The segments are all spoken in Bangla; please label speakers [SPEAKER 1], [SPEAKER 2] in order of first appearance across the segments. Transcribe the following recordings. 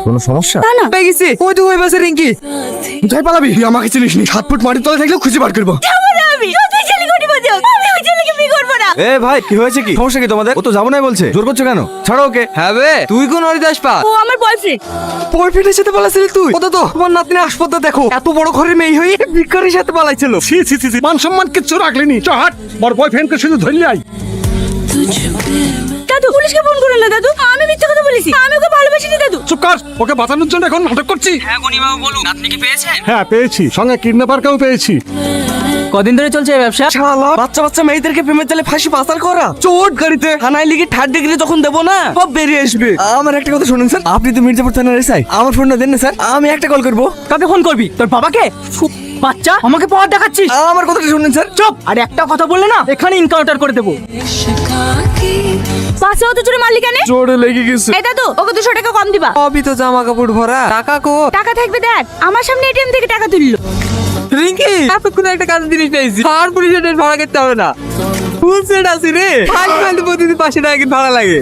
[SPEAKER 1] কোনো সমস্যা?
[SPEAKER 2] না না
[SPEAKER 3] পেয়ে গেছি, ওই তো ওই বাসে রিঙ্কি। কোথায় পালাবি? তুই আমাকে চিনিস নি, 7 ফুট মাটির তলে থাকলেও খুঁজে বার করবো।
[SPEAKER 2] আমি তুই ছেলে কোটি বাজে আমি ওই ছেলেকে বিয়ে করব না।
[SPEAKER 1] এ ভাই, কি হয়েছে? কি সমস্যা? কি তোমাদের? ও তো যাবো না বলছে, জোর করছো কেন? ছাড়ো ওকে।
[SPEAKER 3] হ্যাঁ বে, তুই কোন হরিদাস পা?
[SPEAKER 2] ও আমার বয়ফ্রেন্ড।
[SPEAKER 3] বয়ফ্রেন্ডের সাথে পালাইছিলি তুই? কত তো তোমার নাতনি হাসপাতাল দেখো, এত বড় ঘরের মেয়ে হয়ে ভিখারির সাথে পালাইছিল।
[SPEAKER 4] ছি ছি ছি ছি, মান সম্মান কিচ্ছু রাখলেনি। চ হাট, বড় বয়ফ্রেন্ডকে শুধু ধরলি আই।
[SPEAKER 2] দাদু পুলিশকে ফোন করুন না দাদু, আমি মিথ্যা কথা বলেছি, আমি ওকে ভালোবাসি না দাদু।
[SPEAKER 4] চুপ কর, ওকে বাঁচানোর জন্য এখন নাটক করছি।
[SPEAKER 3] হ্যাঁ গনি বাবু বলুন, নাতনি কি পেয়েছেন?
[SPEAKER 4] হ্যাঁ পেয়েছি, সঙ্গে কিডন্যাপারকেও পেয়েছি।
[SPEAKER 5] কদিন ধরে চলছে এই ব্যবসা?
[SPEAKER 3] শালা বাচ্চা বাচ্চা মেয়েদেরকে প্রেমের জালে ফাঁসি পাচার করা, চোট গাড়িতে থানায় লিখে 3rd ডিগ্রি যখন দেবো না, সব বেরিয়ে আসবে।
[SPEAKER 1] আমার একটা কথা শুনুন স্যার, আপনি তো মির্জাপুর থানার এসআই, আমার ফোনটা দেন না স্যার, আমি একটা কল করবো।
[SPEAKER 5] কাকে ফোন করবি? তোর বাবাকে? বাচ্চা, আমাকে পাওয়ার দেখাচ্ছিস?
[SPEAKER 1] আমার কথাটা শুনুন স্যার।
[SPEAKER 5] চুপ! আর একটা কথা বললে না এখানে ইনকাউন্টার করে দেবো।
[SPEAKER 2] পাশে অত জোরে মারলি কেন?
[SPEAKER 1] জোরে লেগে গেছে।
[SPEAKER 2] এই দাদু ওকে 200 টাকা কম দিবা।
[SPEAKER 3] সবই তো জামা কাপড় ভরা, টাকা কো?
[SPEAKER 2] টাকা থাকবে দেখ, আমার সামনে এটিএম থেকে টাকা তুললো।
[SPEAKER 3] রিঙ্কি, এতক্ষণ একটা কাজ জিনিস পেয়েছি, আর পুলিশের ডেট ভাড়া করতে হবে না। ফুল সেট আছে রে, ফাইল ফাইল প্রতিদিন 500 টাকা করে ভাড়া লাগে।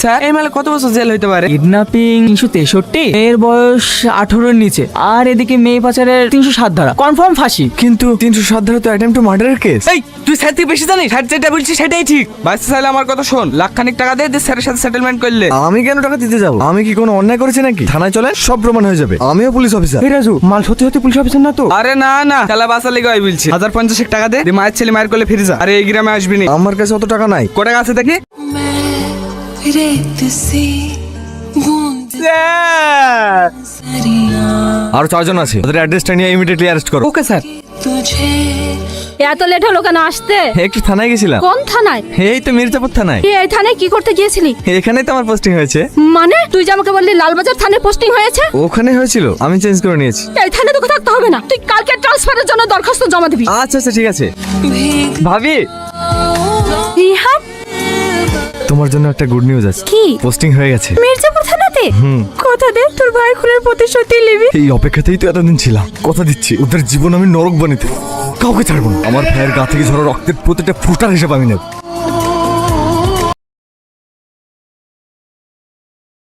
[SPEAKER 3] স্যার এই মালে কত বছর জেল হইতে পারে?
[SPEAKER 5] কিডন্যাপিং 363, এর বয়স 18-এর নিচে, আর এদিকে মেয়ে পাচারের 307 ধারা, কনফার্ম ফাঁসি।
[SPEAKER 1] কিন্তু 307 ধারা তো অ্যাটেম্প টু মার্ডারের কেস।
[SPEAKER 3] এই তুই স্যার থেকে বেশি জানিস? স্যার যেটা বলছিস সেটাই ঠিক। বাইসে চাইলে আমার কথা শোন, লাখখানিক টাকা দে, স্যারের সাথে সেটেলমেন্ট করলে।
[SPEAKER 1] আমি কেন টাকা দিতে যাবো? আমি কি কোনো অন্যায় করেছি নাকি? থানায় চলেন, সব প্রমাণ হয়ে যাবে। আমিও পুলিশ অফিসার।
[SPEAKER 5] এই রাজু, মাল সত্যি সত্যি পুলিশ অফিসার না তো?
[SPEAKER 3] আরে না না, খেলা বাসা লেগে আই বলছি। 1050 টাকা দে, মায়ের ছেলে মায়ের করলে ফিরে যা। আরে এই গ্রামে আসবি না।
[SPEAKER 1] আমার কাছে অত টাকা নাই।
[SPEAKER 3] কত টাকা আছে দেখি?
[SPEAKER 1] আরো 4 জন আছে, ওদের অ্যাড্রেসটা নিয়ে ইমিডিয়েটলি অ্যারেস্ট করো।
[SPEAKER 3] Okay sir.
[SPEAKER 2] এত লেট হলো কেন আসতে?
[SPEAKER 1] একটু থানায় গেছিলাম।
[SPEAKER 2] কোন থানায়?
[SPEAKER 1] এই তো মির্জাপুর থানায়।
[SPEAKER 2] এই থানায় কি করতে গিয়েছিলি?
[SPEAKER 1] এখানেই তো আমার পোস্টিং হয়েছে।
[SPEAKER 2] মানে তুই যে আমাকে বললি লালবাজার থানায় পোস্টিং হয়েছে?
[SPEAKER 1] ওখানে হয়েছিল, আমি চেঞ্জ করে নিয়েছি।
[SPEAKER 2] এই থানায় তোকে থাকতে হবে না, তুই কালকে ট্রান্সফারের জন্য দরখাস্ত জমা দিবি।
[SPEAKER 1] আচ্ছা আচ্ছা ঠিক আছে। ভাবি,
[SPEAKER 2] রিহান,
[SPEAKER 1] তোমার জন্য একটা গুড নিউজ আছে।
[SPEAKER 2] কি?
[SPEAKER 1] পোস্টিং হয়ে গেছে।
[SPEAKER 2] মির্জাপুর থানাতে? কথা দে তোর ভাই খুনের প্রতিশোধ নিবি।
[SPEAKER 1] এই অপেক্ষাতেই তো এতদিন ছিলাম। কথা দিচ্ছি, ওদের জীবন আমি নরক বানিয়ে দেবো। কাউকে ছাড়বো না। আমার ভাইয়ের গা থেকে ঝরা রক্তের প্রতিটা ফোঁটার হিসাব আমি নেব।